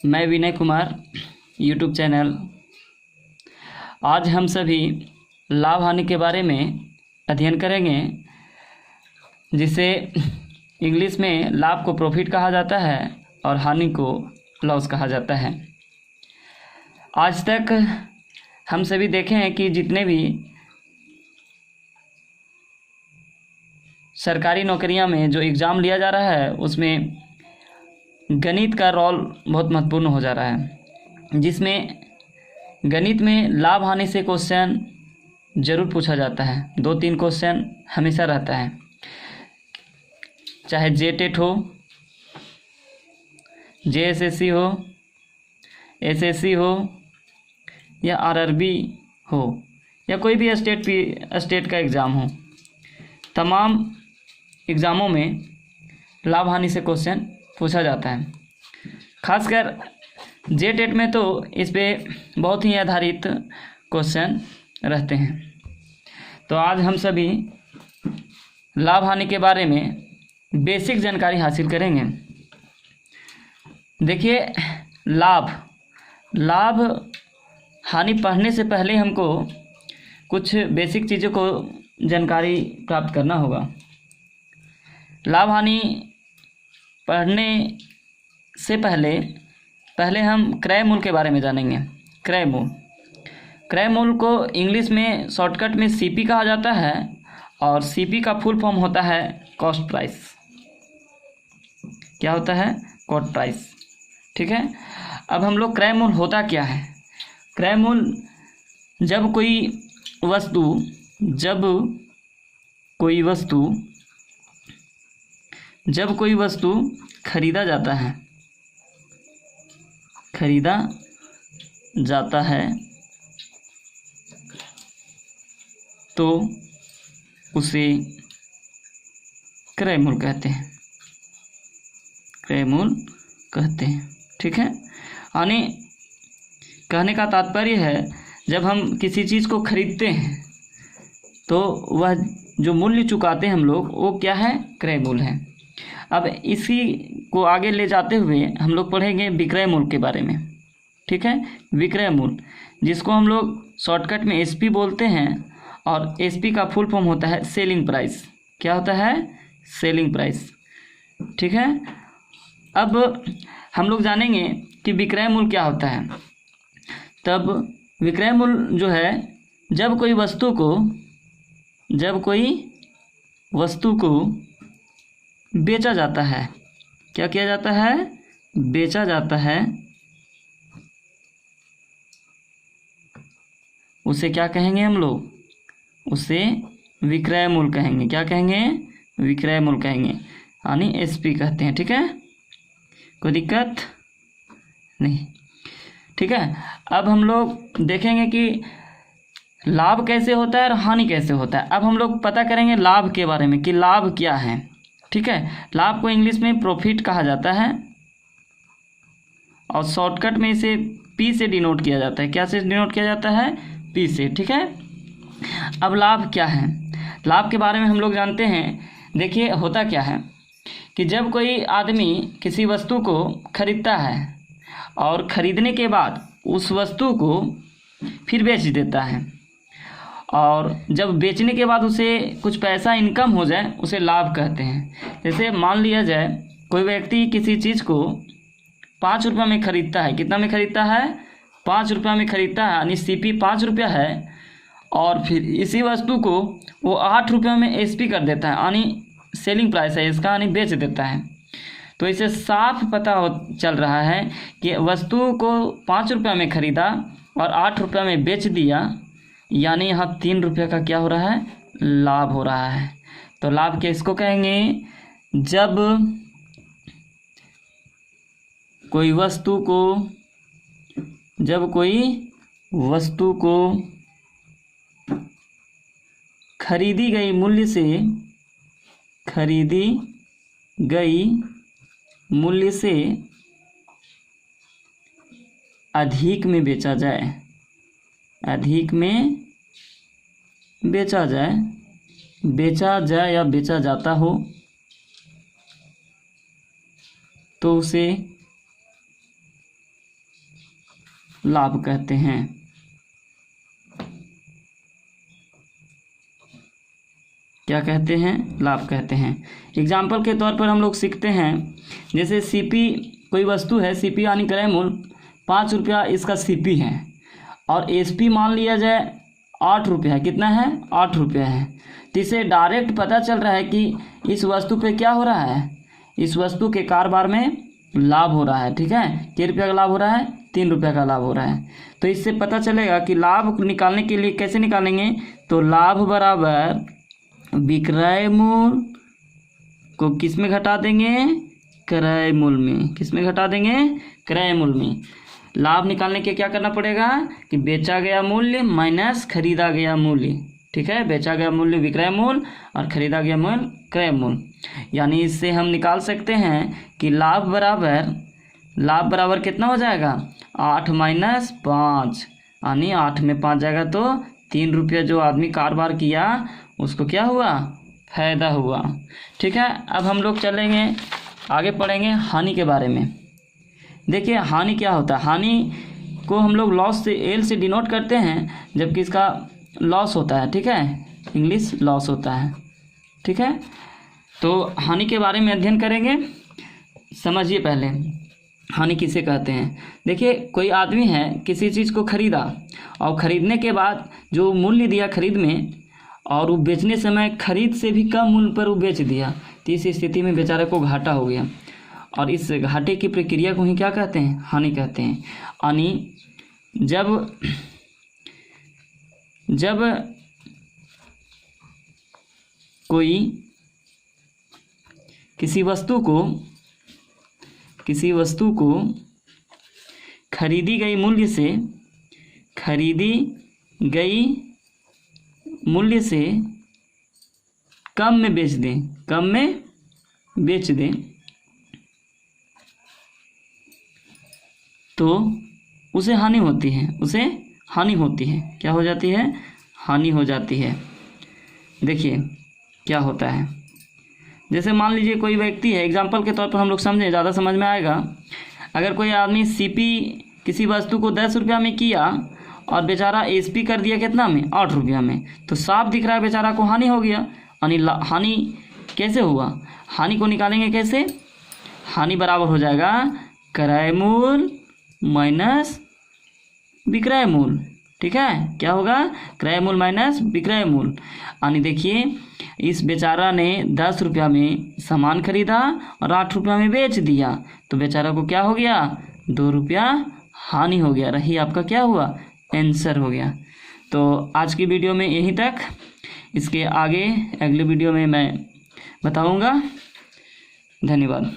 मैं Vinay Kumar, YouTube channel. आज हम सभी लाभ हानि के बारे में अध्ययन करेंगे, जिसे इंग्लिश में लाभ को प्रॉफिट कहा जाता है और हानि को लॉस कहा जाता है। आज तक हम सभी देखे हैं कि जितने भी सरकारी नौकरियां में जो एग्ज़ाम लिया जा रहा है उसमें गणित का रोल बहुत महत्वपूर्ण हो जा रहा है, जिसमें गणित में लाभ हानि से क्वेश्चन ज़रूर पूछा जाता है। 2-3 क्वेश्चन हमेशा रहता है, चाहे जेटेट हो, जेएसएससी हो, एसएससी हो या आरआरबी हो या कोई भी स्टेट का एग्ज़ाम हो। तमाम एग्ज़ामों में लाभ हानि से क्वेश्चन पूछा जाता है। खासकर जेटेट में तो इस पे बहुत ही आधारित क्वेश्चन रहते हैं। तो आज हम सभी लाभ हानि के बारे में बेसिक जानकारी हासिल करेंगे। देखिए, लाभ हानि पढ़ने से पहले हमको कुछ बेसिक चीज़ों को जानकारी प्राप्त करना होगा। लाभ हानि पढ़ने से पहले हम क्रय मूल्य के बारे में जानेंगे। क्रय मूल्य को इंग्लिश में शॉर्टकट में सीपी कहा जाता है और सीपी का फुल फॉर्म होता है कॉस्ट प्राइस। क्या होता है? Cost price. ठीक है। अब हम लोग क्रय मूल्य होता क्या है? क्रय मूल्य जब कोई वस्तु खरीदा जाता है तो उसे क्रय मूल्य कहते हैं। ठीक है। यानी कहने का तात्पर्य है, जब हम किसी चीज़ को खरीदते हैं तो वह जो मूल्य चुकाते हैं हम लोग, वो क्या है? क्रय मूल्य है। अब इसी को आगे ले जाते हुए हम लोग पढ़ेंगे विक्रय मूल्य के बारे में। ठीक है। विक्रय मूल्य, जिसको हम लोग शॉर्टकट में एसपी बोलते हैं, और एसपी का फुल फॉर्म होता है सेलिंग प्राइस। क्या होता है? Selling price. ठीक है। अब हम लोग जानेंगे कि विक्रय मूल्य क्या होता है। तब विक्रय मूल्य जो है, जब कोई वस्तु को बेचा जाता है। क्या किया जाता है? बेचा जाता है। उसे क्या कहेंगे हम लोग? उसे विक्रय मूल्य कहेंगे। क्या कहेंगे? विक्रय मूल्य कहेंगे, यानी एसपी कहते हैं। ठीक है। कोई दिक्कत नहीं। ठीक है। अब हम लोग देखेंगे कि लाभ कैसे होता है और हानि कैसे होता है। अब हम लोग पता करेंगे लाभ के बारे में कि लाभ क्या है। ठीक है। लाभ को इंग्लिश में प्रॉफिट कहा जाता है और शॉर्टकट में इसे पी से डिनोट किया जाता है। क्या से डिनोट किया जाता है? पी से। ठीक है। अब लाभ क्या है? लाभ के बारे में हम लोग जानते हैं। देखिए, होता क्या है कि जब कोई आदमी किसी वस्तु को खरीदता है और खरीदने के बाद उस वस्तु को फिर बेच देता है, और जब बेचने के बाद उसे कुछ पैसा इनकम हो जाए, उसे लाभ कहते हैं। जैसे मान लिया जाए, कोई व्यक्ति किसी चीज़ को 5 रुपये में खरीदता है। कितना में खरीदता है? 5 रुपये में खरीदता है, यानी सीपी 5 रुपया है, और फिर इसी वस्तु को वो 8 रुपये में एसपी कर देता है, यानी सेलिंग प्राइस है इसका, यानी बेच देता है। तो इसे साफ पता चल रहा है कि वस्तु को 5 रुपये में खरीदा और 8 रुपये में बेच दिया, यानी यहाँ 3 रुपये का क्या हो रहा है? लाभ हो रहा है। तो लाभ किसको कहेंगे? जब कोई वस्तु को खरीदी गई मूल्य से अधिक में बेचा जाए या बेचा जाता हो, तो उसे लाभ कहते हैं। क्या कहते हैं? लाभ कहते हैं। एग्जाम्पल के तौर पर हम लोग सीखते हैं, जैसे सीपी कोई वस्तु है, सीपी यानी क्रय मूल्य 5 रुपया इसका सीपी है, और एसपी मान लिया जाए 8 रुपया है। कितना है? 8 रुपया है। तो इससे डायरेक्ट पता चल रहा है कि इस वस्तु पे क्या हो रहा है, इस वस्तु के कारोबार में लाभ हो रहा है। ठीक है, कितने रुपया का लाभ हो रहा है? 3 रुपया का लाभ हो रहा है। तो इससे पता चलेगा कि लाभ निकालने के लिए कैसे निकालेंगे, तो लाभ बराबर विक्रय मूल्य को किस में घटा देंगे? क्रय मूल्य में। किस में घटा देंगे? क्रय मूल्य में। लाभ निकालने के क्या करना पड़ेगा कि बेचा गया मूल्य माइनस खरीदा गया मूल्य। ठीक है, बेचा गया मूल्य विक्रय मूल्य और खरीदा गया मूल्य क्रय मूल्य। यानी इससे हम निकाल सकते हैं कि लाभ बराबर कितना हो जाएगा? 8 माइनस 5, यानी 8 में 5 जाएगा तो 3 रुपया जो आदमी कारोबार किया उसको क्या हुआ? फायदा हुआ। ठीक है, अब हम लोग चलेंगे आगे, पढ़ेंगे हानि के बारे में। देखिए हानि क्या होता है। हानि को हम लोग लॉस से, एल से डिनोट करते हैं, जबकि इसका लॉस होता है। ठीक है, इंग्लिश लॉस होता है। ठीक है, तो हानि के बारे में अध्ययन करेंगे। समझिए पहले हानि किसे कहते हैं। देखिए कोई आदमी है, किसी चीज़ को खरीदा और ख़रीदने के बाद जो मूल्य दिया खरीद में, और वो बेचने समय खरीद से भी कम मूल्य पर वो बेच दिया, तो इस स्थिति में बेचारे को घाटा हो गया। और इस घाटे की प्रक्रिया को ही क्या कहते हैं? हानि कहते हैं। यानी जब कोई किसी वस्तु को खरीदी गई मूल्य से कम में बेच दें तो उसे हानि होती है। क्या हो जाती है? हानि हो जाती है। देखिए क्या होता है, जैसे मान लीजिए कोई व्यक्ति है, एग्जाम्पल के तौर पर हम लोग समझें, ज़्यादा समझ में आएगा। अगर कोई आदमी सीपी किसी वस्तु को 10 रुपया में किया और बेचारा एसपी कर दिया कितना में? 8 रुपया में, तो साफ दिख रहा है बेचारा को हानि हो गया। यानी हानि कैसे हुआ? हानि को निकालेंगे कैसे? हानि बराबर हो जाएगा क्रय मूल्य माइनस विक्रय मूल्य। ठीक है, क्या होगा? क्रय मूल्य माइनस विक्रय मूल्य। यानी देखिए इस बेचारा ने 10 रुपया में सामान खरीदा और 8 रुपया में बेच दिया, तो बेचारा को क्या हो गया? 2 रुपया हानि हो गया। रही आपका क्या हुआ? आंसर हो गया। तो आज की वीडियो में यहीं तक। इसके आगे अगले वीडियो में मैं बताऊंगा। धन्यवाद।